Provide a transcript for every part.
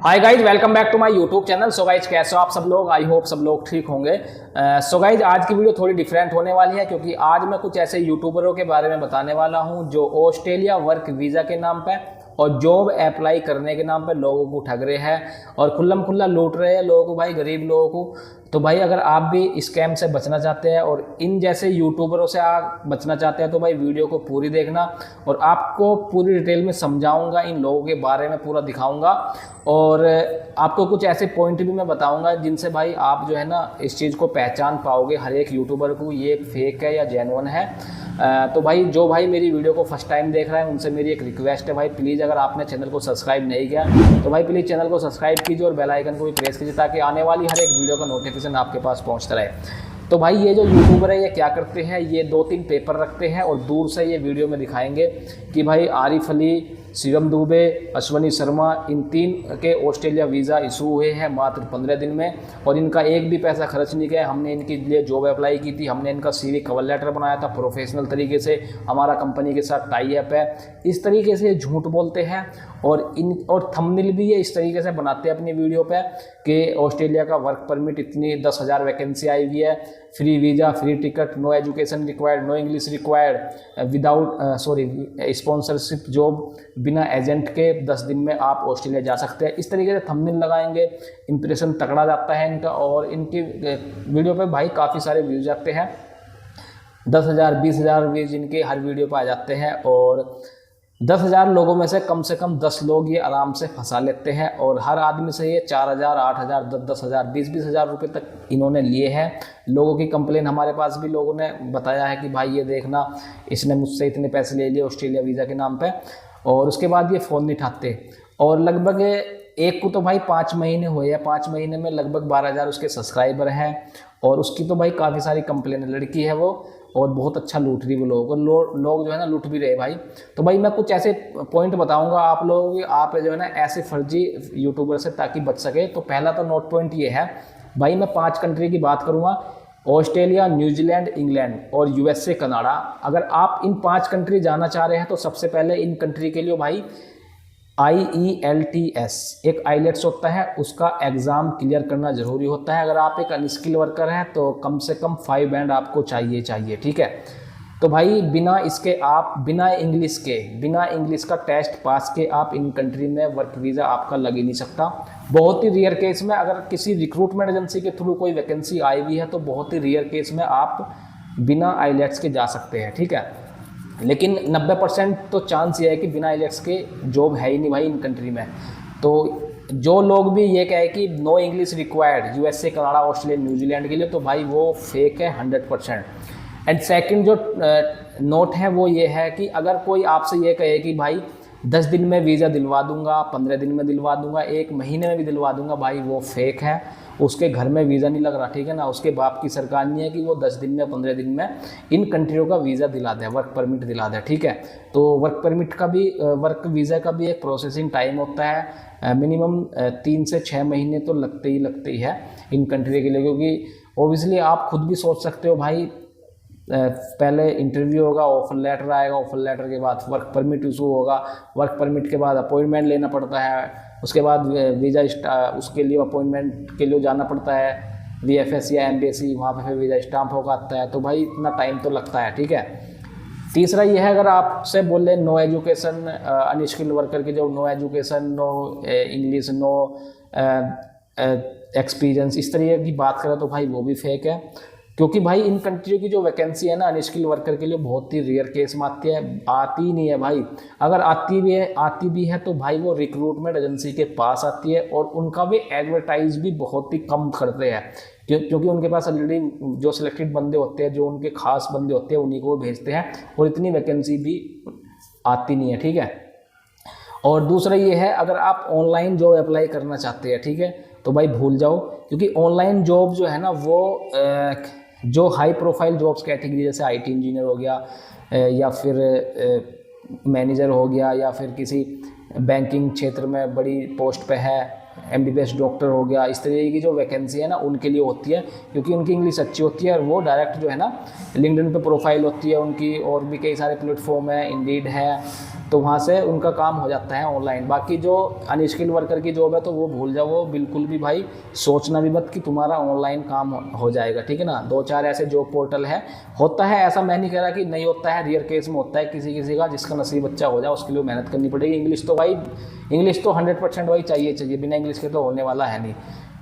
Hi guys, welcome back to my YouTube channel. So guys, कैसे हो आप सब लोग? आई होप सब लोग ठीक होंगे। सो गाइज, आज की वीडियो थोड़ी डिफरेंट होने वाली है क्योंकि आज मैं कुछ ऐसे यूट्यूबरों के बारे में बताने वाला हूं जो ऑस्ट्रेलिया वर्क वीज़ा के नाम पे और जॉब अप्लाई करने के नाम पे लोगों को ठग रहे हैं और खुल्लम खुल्ला लूट रहे हैं लोगों को, भाई गरीब लोगों को। तो भाई अगर आप भी स्कैम से बचना चाहते हैं और इन जैसे यूट्यूबरों से आप बचना चाहते हैं तो भाई वीडियो को पूरी देखना और आपको पूरी डिटेल में समझाऊंगा, इन लोगों के बारे में पूरा दिखाऊंगा और आपको कुछ ऐसे पॉइंट भी मैं बताऊंगा जिनसे भाई आप जो है ना इस चीज़ को पहचान पाओगे हर एक यूट्यूबर को, ये फेक है या जेन्युइन है। तो भाई जो भाई मेरी वीडियो को फर्स्ट टाइम देख रहा है उनसे मेरी एक रिक्वेस्ट है भाई, प्लीज़ अगर आपने चैनल को सब्सक्राइब नहीं किया तो भाई प्लीज़ चैनल को सब्सक्राइब कीजिए और बेल आइकन को भी प्रेस कीजिए ताकि आने वाली हर एक वीडियो का नोटिफिकेशन आपके पास पहुंचता रहे। तो भाई ये जो यूट्यूबर है ये क्या करते हैं, ये 2-3 पेपर रखते हैं और दूर से ये वीडियो में दिखाएंगे कि भाई आरिफ अली, शिवम दुबे, अश्वनी शर्मा, इन 3 के ऑस्ट्रेलिया वीज़ा इशू हुए हैं मात्र 15 दिन में और इनका एक भी पैसा खर्च नहीं किया। हमने इनके लिए जॉब अप्लाई की थी, हमने इनका सीवी कवर लेटर बनाया था प्रोफेशनल तरीके से, हमारा कंपनी के साथ टाई अप है। इस तरीके से झूठ बोलते हैं और थंबनेल भी ये इस तरीके से बनाते हैं अपनी वीडियो पे कि ऑस्ट्रेलिया का वर्क परमिट इतनी 10,000 वैकेंसी आई हुई है, free visa, free ticket, no education required, no English required, without sponsorship job, बिना एजेंट के 10 दिन में आप ऑस्ट्रेलिया जा सकते हैं। इस तरीके से थंबनेल लगाएंगे, इंप्रेशन तगड़ा जाता है इनका और इनकी वीडियो पे भाई काफ़ी सारे व्यूज आते हैं, 10,000 20,000 व्यूज इनके हर वीडियो पे आ जाते हैं और 10,000 लोगों में से कम 10 लोग ये आराम से फंसा लेते हैं और हर आदमी से ये 4,000 8,000 10,000 20,000 रुपये तक इन्होंने लिए हैं। लोगों की कंप्लेन हमारे पास भी लोगों ने बताया है कि भाई ये देखना, इसने मुझसे इतने पैसे ले लिए ऑस्ट्रेलिया वीज़ा के नाम पे और उसके बाद ये फ़ोन नहीं उठाते और लगभग एक को तो भाई 5 महीने हुए हैं, 5 महीने में लगभग 12,000 उसके सब्सक्राइबर हैं और उसकी तो भाई काफ़ी सारी कंप्लेन, लड़की है वो और बहुत अच्छा लूट रही वो लोगों को, लोग जो है ना लूट भी रहे भाई। तो भाई मैं कुछ ऐसे पॉइंट बताऊंगा आप लोगों की, आप जो है ना ऐसे फर्जी यूट्यूबर से ताकि बच सके। तो पहला तो नोट पॉइंट ये है भाई, मैं 5 कंट्री की बात करूँगा, ऑस्ट्रेलिया, न्यूजीलैंड, इंग्लैंड और यूएसए, कनाडा। अगर आप इन 5 कंट्री जाना चाह रहे हैं तो सबसे पहले इन कंट्री के लिए भाई IELTS एक आइलेट्स होता है, उसका एग्ज़ाम क्लियर करना ज़रूरी होता है। अगर आप एक अनस्किल वर्कर हैं तो कम से कम 5 बैंड आपको चाहिए, ठीक है। तो भाई बिना इंग्लिश का टेस्ट पास के आप इन कंट्री में वर्क वीज़ा आपका लग ही नहीं सकता। बहुत ही रेयर केस में अगर किसी रिक्रूटमेंट एजेंसी के थ्रू कोई वैकेंसी आई हुई है तो बहुत ही रेयर केस में आप बिना आइलेट्स के जा सकते हैं, ठीक है। लेकिन 90% तो चांस ये है कि बिना आइलेट्स के जॉब है ही नहीं भाई इन कंट्री में। तो जो लोग भी ये कहे कि no English required USA, Canada, Australia, New Zealand के लिए, तो भाई वो फेक है 100%। एंड सेकंड जो नोट है वो ये है कि अगर कोई आपसे ये कहे कि भाई 10 दिन में वीज़ा दिलवा दूंगा, 15 दिन में दिलवा दूंगा, 1 महीने में भी दिलवा दूंगा, भाई वो फेक है। उसके घर में वीज़ा नहीं लग रहा, ठीक है ना, उसके बाप की सरकार नहीं है कि वो 10 दिन में 15 दिन में इन कंट्रियों का वीज़ा दिला दे, वर्क परमिट दिला दे, ठीक है। तो वर्क वीज़ा का भी एक प्रोसेसिंग टाइम होता है, मिनिमम 3 से 6 महीने तो लगते ही है इन कंट्री के लिए, क्योंकि ओबियसली आप खुद भी सोच सकते हो भाई, पहले इंटरव्यू होगा, ऑफर लेटर आएगा, ऑफर लेटर के बाद वर्क परमिट इशू होगा, वर्क परमिट के बाद अपॉइंटमेंट लेना पड़ता है, उसके बाद वीज़ा उसके लिए अपॉइंटमेंट के लिए जाना पड़ता है VFS या एम्बेसी, वहाँ पे फिर वीज़ा स्टाम्प होगा आता है। तो भाई इतना टाइम तो लगता है, ठीक है। तीसरा ये है, अगर आपसे बोले नो एजुकेशन, अनस्किल्ड वर्कर की जो no education, no English, no experience, इस तरीके की बात करें तो भाई वो भी फेक है, क्योंकि भाई इन कंट्रियों की जो वैकेंसी है ना अनस्किल्ड वर्कर के लिए बहुत ही रेयर केस में आती है, आती ही नहीं है भाई। अगर आती भी है तो भाई वो रिक्रूटमेंट एजेंसी के पास आती है और उनका भी एडवर्टाइज भी बहुत ही कम करते हैं, क्योंकि उनके पास ऑलरेडी जो सिलेक्टेड बंदे होते हैं, जो उनके खास बंदे होते हैं, उन्हीं को भेजते हैं और इतनी वैकेंसी भी आती नहीं है, ठीक है। और दूसरा ये है, अगर आप ऑनलाइन जॉब अप्लाई करना चाहते हैं, ठीक है, तो भाई भूल जाओ, क्योंकि ऑनलाइन जॉब जो है ना वो जो हाई प्रोफाइल जॉब्स कैटेगरी जैसे IT इंजीनियर हो गया या फिर मैनेजर हो गया या फिर किसी बैंकिंग क्षेत्र में बड़ी पोस्ट पे है, MBBS डॉक्टर हो गया, इस तरीके की जो वैकेंसी है ना उनके लिए होती है, क्योंकि उनकी इंग्लिश अच्छी होती है और वो डायरेक्ट जो है ना लिंक्डइन पे प्रोफाइल होती है उनकी, और भी कई सारे प्लेटफॉर्म है, इंडीड है, तो वहाँ से उनका काम हो जाता है ऑनलाइन। बाकी जो अनस्किल्ड वर्कर की जॉब है तो वो भूल जाओ, वो बिल्कुल भी भाई सोचना भी मत कि तुम्हारा ऑनलाइन काम हो जाएगा, ठीक है ना। 2-4 ऐसे जॉब पोर्टल है, होता है ऐसा, मैं नहीं कह रहा कि नहीं होता है, रेयर केस में होता है किसी किसी का, जिसका नसीब अच्छा हो जाए उसके लिए मेहनत करनी पड़ेगी। इंग्लिश तो भाई, इंग्लिश तो 100% भाई चाहिए, बिना इंग्लिश के तो होने वाला है नहीं,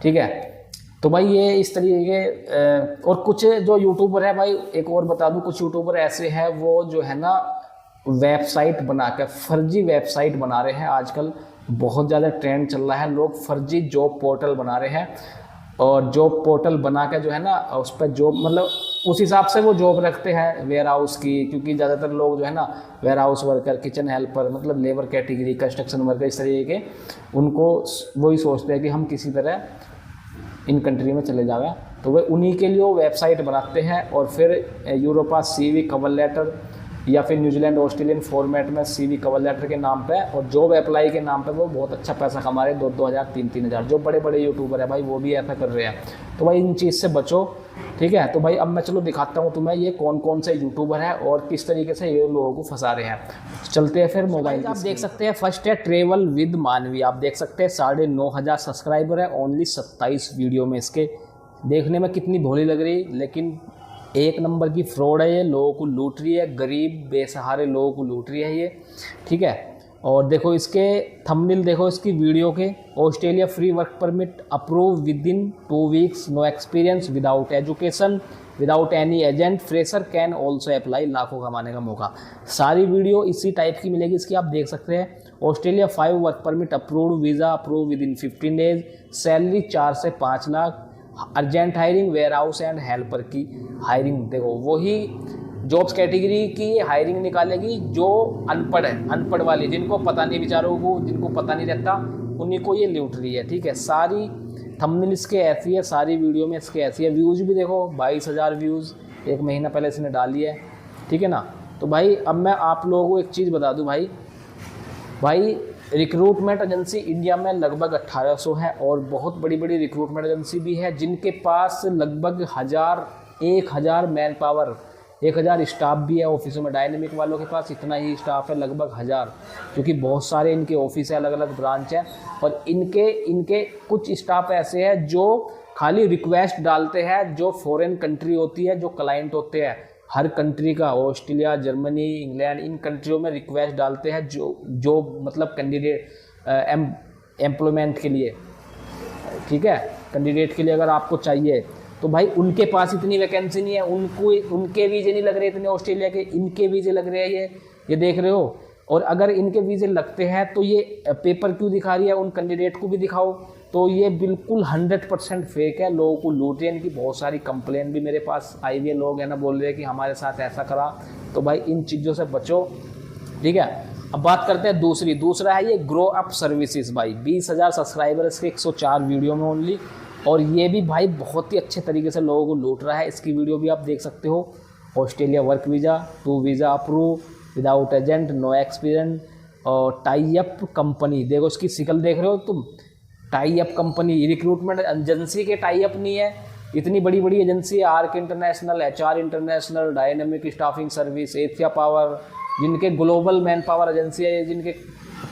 ठीक है। तो भाई ये इस तरीके और कुछ जो यूट्यूबर है भाई, एक और बता दूं, कुछ यूट्यूबर ऐसे हैं वो जो है ना वेबसाइट बना के फर्जी वेबसाइट बना रहे हैं। आजकल बहुत ज़्यादा ट्रेंड चल रहा है, लोग फर्जी जॉब पोर्टल बना रहे हैं, और जॉब पोर्टल बना के जो है ना उस पर जॉब, मतलब उस हिसाब से वो जॉब रखते हैं वेयर हाउस की, क्योंकि ज़्यादातर लोग जो है ना warehouse worker, kitchen helper, मतलब लेबर कैटेगरी, कंस्ट्रक्शन वर्कर, इस तरीके के उनको वही सोचते हैं कि हम किसी तरह इन कंट्री में चले जाएगा, तो वे उन्हीं के लिए वो वेबसाइट बनाते हैं। और फिर यूरोपा सीवी कवर लेटर या फिर न्यूजीलैंड ऑस्ट्रेलियन फॉर्मेट में सीवी कवर लेटर के नाम पे और जॉब अप्लाई के नाम पे वो बहुत अच्छा पैसा कमा रहे हैं, 2-2 हज़ार 3-3 हज़ार। जो बड़े बड़े यूट्यूबर है भाई वो भी ऐसा कर रहे हैं, तो भाई इन चीज़ से बचो, ठीक है। तो भाई अब मैं चलो दिखाता हूँ तुम्हें ये कौन कौन से यूट्यूबर है और किस तरीके से ये लोगों को फंसा रहे हैं। चलते हैं फिर मोबाइल। आप देख सकते हैं फर्स्ट है ट्रेवल विद मानवी, आप देख सकते हैं 9,500 सब्सक्राइबर है, ओनली 27 वीडियो में इसके। देखने में कितनी भोली लग रही, लेकिन एक नंबर की फ्रॉड है ये, लोगों को लूट रही है, गरीब बेसहारे लोगों को लूट रही है ये, ठीक है। और देखो इसके थंबनेल, देखो इसकी वीडियो के, Australia free work permit approve within 2 weeks, no experience, without education, without any agent, fresher can also apply, लाखों कमाने का मौका। सारी वीडियो इसी टाइप की मिलेगी इसकी, आप देख सकते हैं। Australia 5 work permit approved, visa approve within 15 days, salary 4 से 5 lakh, urgent hiring, warehouse and helper की हायरिंग। देखो वही जॉब्स कैटेगरी की हायरिंग निकालेगी जो अनपढ़ है, अनपढ़ वाली, जिनको पता नहीं, बेचारों को जिनको पता नहीं रहता, उन्हीं को ये लूट रही है, ठीक है। सारी थंबनेल इसके ऐसी है, सारी वीडियो में इसके ऐसी है। व्यूज़ भी देखो 22,000 व्यूज़ 1 महीना पहले इसने डाली है, ठीक है ना। तो भाई अब मैं आप लोगों को एक चीज़ बता दूँ भाई रिक्रूटमेंट एजेंसी इंडिया में लगभग 1800 है, और बहुत बड़ी बड़ी रिक्रूटमेंट एजेंसी भी है जिनके पास लगभग 1,000 मैन पावर, 1,000 स्टाफ भी है ऑफिसों में। डायनेमिक वालों के पास इतना ही स्टाफ है, लगभग 1,000, क्योंकि बहुत सारे इनके ऑफिस है, अलग अलग ब्रांच है। और इनके कुछ स्टाफ ऐसे हैं जो खाली रिक्वेस्ट डालते हैं, जो फॉरेन कंट्री होती है, जो क्लाइंट होते हैं हर कंट्री का, ऑस्ट्रेलिया, जर्मनी, इंग्लैंड, इन कंट्रियों में रिक्वेस्ट डालते हैं जो मतलब कैंडिडेट एम्प्लॉयमेंट के लिए, ठीक है, कैंडिडेट के लिए अगर आपको चाहिए तो भाई उनके पास इतनी वैकेंसी नहीं है, उनके वीज़े नहीं लग रहे इतने ऑस्ट्रेलिया के, इनके वीज़े लग रहे हैं ये देख रहे हो। और अगर इनके वीज़े लगते हैं तो ये पेपर क्यों दिखा रही है, उन कैंडिडेट को भी दिखाओ। तो ये बिल्कुल 100% फेक है, लोगों को लूट रही है। इनकी बहुत सारी कंप्लेन भी मेरे पास आई हुई है, लोग है ना बोल रहे हैं कि हमारे साथ ऐसा करा। तो भाई इन चीज़ों से बचो, ठीक है। अब बात करते हैं दूसरा है ये ग्रो अप सर्विसेज भाई, 20,000 सब्सक्राइबर इसके, 104 वीडियो में ओनली। और ये भी भाई बहुत ही अच्छे तरीके से लोगों को लूट रहा है। इसकी वीडियो भी आप देख सकते हो। Australia work visa, 2 visa approve, without agent, no experience, और टाई अप कंपनी, देखो इसकी शिकल देख रहे हो तुम, tie up company, recruitment agency के टाई अप नहीं है, इतनी बड़ी बड़ी एजेंसी है, Arc International, HR International, Dynamic Staffing Service, Asia Power, जिनके ग्लोबल मैन पावर एजेंसी है, जिनके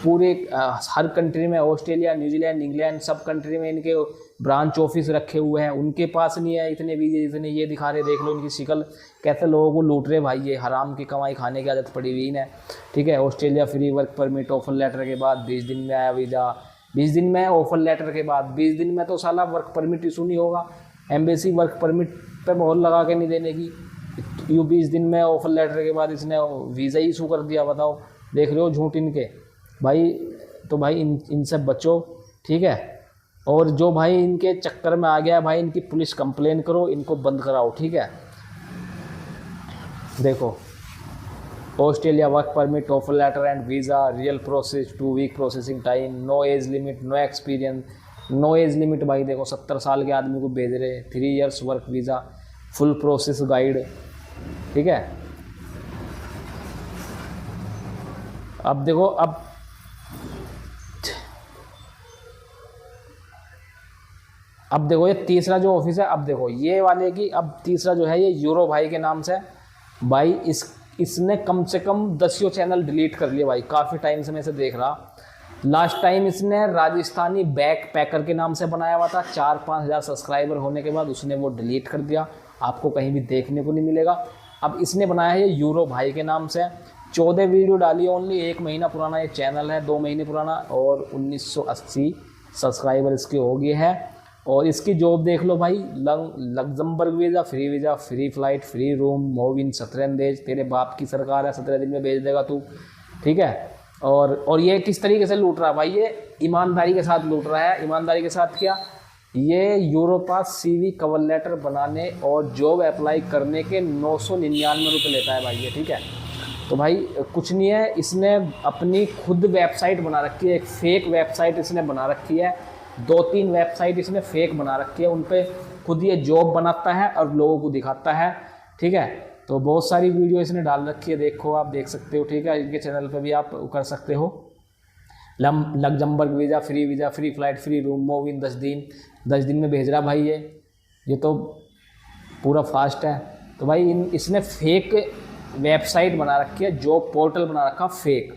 पूरे हर कंट्री में, ऑस्ट्रेलिया, न्यूजीलैंड, इंग्लैंड, सब कंट्री में इनके ब्रांच ऑफिस रखे हुए हैं, उनके पास नहीं है इतने वीज़े जितने ये दिखा रहे। देख लो इनकी शिकल, कैसे लोगों को लूट रहे भाई, ये हराम की कमाई खाने की आदत पड़ी हुई है, ठीक है। Australia free work permit, offer letter के बाद 20 दिन में आया वीज़ा, 20 दिन में ऑफर लेटर के बाद 20 दिन में तो साला वर्क परमिट इशू नहीं होगा, एम्बेसी वर्क परमिट पे मोहर लगा के नहीं देने की, यूँ 20 दिन में ऑफर लेटर के बाद इसने वीज़ा ही इशू कर दिया। बताओ, देख रहे हो झूठ इनके भाई। तो भाई इनसे बचो, ठीक है। और जो भाई इनके चक्कर में आ गया भाई, इनकी पुलिस कंप्लेन करो, इनको बंद कराओ, ठीक है। देखो Australia work permit, offer letter and visa, real process, 2 week processing time, no age limit, no experience, no age limit भाई देखो 70 साल के आदमी को भेज रहे, 3 years work visa, full process guide, ठीक है। अब देखो, अब देखो ये तीसरा जो ऑफिस है, अब देखो ये वाले की, अब तीसरा जो है ये यूरो भाई के नाम से भाई, इसने कम से कम 10 चैनल डिलीट कर लिए भाई, काफ़ी टाइम से मैं इसे देख रहा। लास्ट टाइम इसने राजस्थानी बैक पैकर के नाम से बनाया हुआ था, 4-5 हज़ार सब्सक्राइबर होने के बाद उसने वो डिलीट कर दिया, आपको कहीं भी देखने को नहीं मिलेगा। अब इसने बनाया है यूरो भाई के नाम से, 14 वीडियो डाली ओनली, 1 महीना पुराना ये चैनल है, 2 महीने पुराना, और 1980 सब्सक्राइबर इसके हो गए हैं। और इसकी जॉब देख लो भाई, Luxembourg visa, free flight, free room, move in 17 days, तेरे बाप की सरकार है, 17 दिन में भेज देगा तू, ठीक है। और ये किस तरीके से लूट रहा है भाई, ये ईमानदारी के साथ लूट रहा है। ईमानदारी के साथ क्या, ये यूरोपास CV कवर लेटर बनाने और जॉब अप्लाई करने के 999 रुपये लेता है भाई ये, ठीक है। तो भाई कुछ नहीं है, इसने अपनी खुद वेबसाइट बना रखी है, एक फेक वेबसाइट इसने बना रखी है, 2-3 वेबसाइट इसने फेक बना रखी है, उन पर खुद ये जॉब बनाता है और लोगों को दिखाता है, ठीक है। तो बहुत सारी वीडियो इसने डाल रखी है, देखो आप देख सकते हो, ठीक है। इनके चैनल पे भी आप कर सकते हो। Luxembourg visa, free flight, free room, move in 10 दिन में भेज रहा भाई ये तो पूरा फास्ट है। तो भाई इसने फेक वेबसाइट बना रखी है, जॉब पोर्टल बना रखा फेक,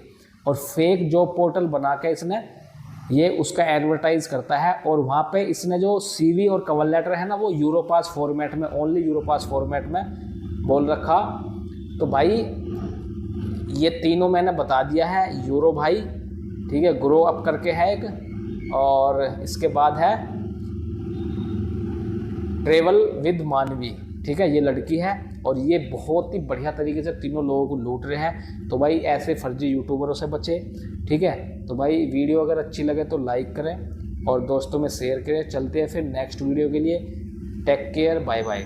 और फेक जॉब पोर्टल बना के इसने ये उसका एडवर्टाइज़ करता है, और वहाँ पे इसने जो CV और कवर लेटर है ना, वो यूरोपास फॉर्मेट में, ओनली यूरोपास फॉर्मेट में बोल रखा। तो भाई ये तीनों मैंने बता दिया है। यूरो भाई, ठीक है, ग्रो अप करके है एक, और इसके बाद है ट्रेवल विद मानवी, ठीक है, ये लड़की है, और ये बहुत ही बढ़िया तरीके से तीनों लोगों को लूट रहे हैं। तो भाई ऐसे फर्जी यूट्यूबरों से बचे, ठीक है। तो भाई वीडियो अगर अच्छी लगे तो लाइक करें और दोस्तों में शेयर करें। चलते हैं फिर नेक्स्ट वीडियो के लिए, टेक केयर, बाय बाय।